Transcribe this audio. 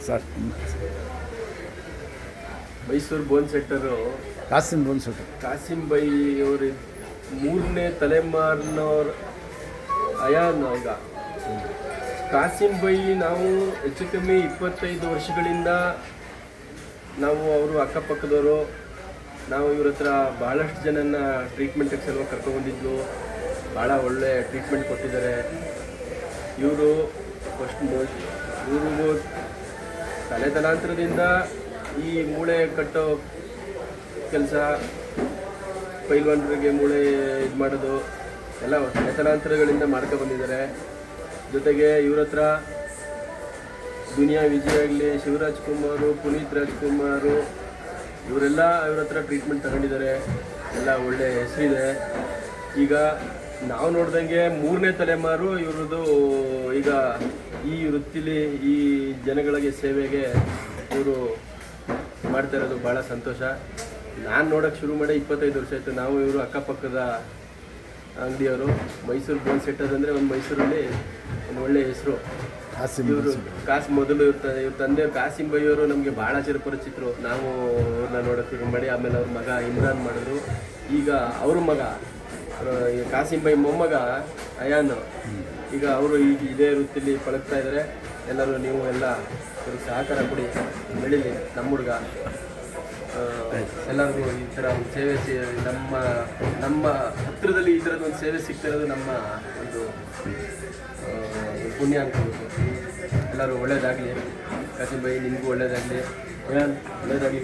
Sir. Mysuru bone ಸೆಟ್ಟರು Kasim bone setter Kasim ಬೈ ಅವರು 3ನೇ ತಲೆಮಾರಿನವ್ರ ಅಯಾನ್. ಈಗ ಕಾಸಿಂ ಬೈ ನಾವು ಹೆಚ್ಚು ಕಮ್ಮಿ 25 ವರ್ಷಗಳಿಂದ ನಾವು ಅವರು ಅಕ್ಕಪಕ್ಕದವರು ನಾವು ಇವ್ರ ಹತ್ರ ಭಾಳಷ್ಟು ಜನನ ಟ್ರೀಟ್ಮೆಂಟಿಗೆ ಸಲುವಾಗಿ ಕರ್ಕೊಂಡ್ಬಂದಿದ್ದು. ಭಾಳ ಒಳ್ಳೆ ಟ್ರೀಟ್ಮೆಂಟ್ ಕೊಟ್ಟಿದ್ದಾರೆ ಇವರು. ಇವ್ರಿಗೂ ತಲೆತಲಾಂತರದಿಂದ ಈ ಮೂಳೆ ಕಟ್ಟೋ ಕೆಲಸ, ಪೈಲ್ವಾನರಿಗೆ ಮೂಳೆ ಇದು ಮಾಡೋದು ಎಲ್ಲ ತಲೆತಲಾಂತರಗಳಿಂದ ಬಂದಿದ್ದಾರೆ. ಜೊತೆಗೆ ಇವ್ರ ಹತ್ರ ದುನಿಯಾ ವಿಜಯ್ ಆಗಲಿ, ಶಿವರಾಜ್ ಕುಮಾರು, ಪುನೀತ್ ರಾಜ್ಕುಮಾರು ಇವರೆಲ್ಲ ಇವ್ರ ಹತ್ರ ಟ್ರೀಟ್ಮೆಂಟ್ ತಗೊಂಡಿದ್ದಾರೆ. ಎಲ್ಲ ಒಳ್ಳೆ ಹೆಸರಿದೆ. ಈಗ ನಾವು ನೋಡ್ದಂಗೆ 3ನೇ ತಲೆಮಾರು ಇವ್ರದ್ದು. ಈಗ ಈ ವೃತ್ತಿಲಿ ಈ ಜನಗಳಿಗೆ ಸೇವೆಗೆ ಇವರು ಮಾಡ್ತಾ ಇರೋದು ಭಾಳ ಸಂತೋಷ. ನಾನು ನೋಡೋಕ್ಕೆ ಶುರು ಮಾಡಿ 25 ವರ್ಷ ಆಯಿತು. ನಾವು ಇವರು ಅಕ್ಕಪಕ್ಕದ ಅಂಗಡಿಯವರು. ಮೈಸೂರು ಬೋನ್ ಸೆಟ್ಟರ್ ಅಂದರೆ ಒಂದು ಮೈಸೂರಲ್ಲಿ ಒಂದು ಒಳ್ಳೆಯ ಹೆಸರು. ಇವರು ಮೊದಲು ಇವ್ರ ತಂದೆ ಕಾಸಿಂ ಬೈ ಅವರು ನಮಗೆ ಭಾಳ ಚಿರಪರಿಚಿತರು. ನಾವು ಅವ್ರನ್ನ ನೋಡೋಕ್ಕೆ ಶುರು ಮಾಡಿ ಆಮೇಲೆ ಅವ್ರ ಮಗ ಇಮ್ರಾನ್ ಮಾಡಿದ್ರು. ಈಗ ಅವ್ರ ಮಗ ಕಾಸಿಂ ಬೈ ಮೊಮ್ಮಗ ಅಯಾನ್ ಈಗ ಅವರು ಈಗ ಇದೇ ವೃತ್ತಿಲಿ ಪಳಗ್ತಾ ಇದ್ದಾರೆ. ಎಲ್ಲರೂ ನೀವು ಎಲ್ಲ ಅವ್ರಿಗೆ ಸಹಕಾರ ಕೊಡಿ, ಬೆಳೀಲಿ ನಮ್ಮ ಹುಡುಗ. ಎಲ್ಲರಿಗೂ ಈ ಥರ ಒಂದು ಸೇವೆ ನಮ್ಮ ಹತ್ತಿರದಲ್ಲಿ ಈ ಥರದ ಒಂದು ಸೇವೆ ಸಿಗ್ತಾ ಇರೋದು ನಮ್ಮ ಒಂದು ಪುಣ್ಯ ಅನ್ಕೋಬೇಕು. ಎಲ್ಲರೂ ಒಳ್ಳೇದಾಗಲಿ. ಕಾಸಿಂ ಬೈ ನಿಮಗೂ ಒಳ್ಳೇದಾಗಲಿ, ಒಳ್ಳೇದಾಗಲಿ.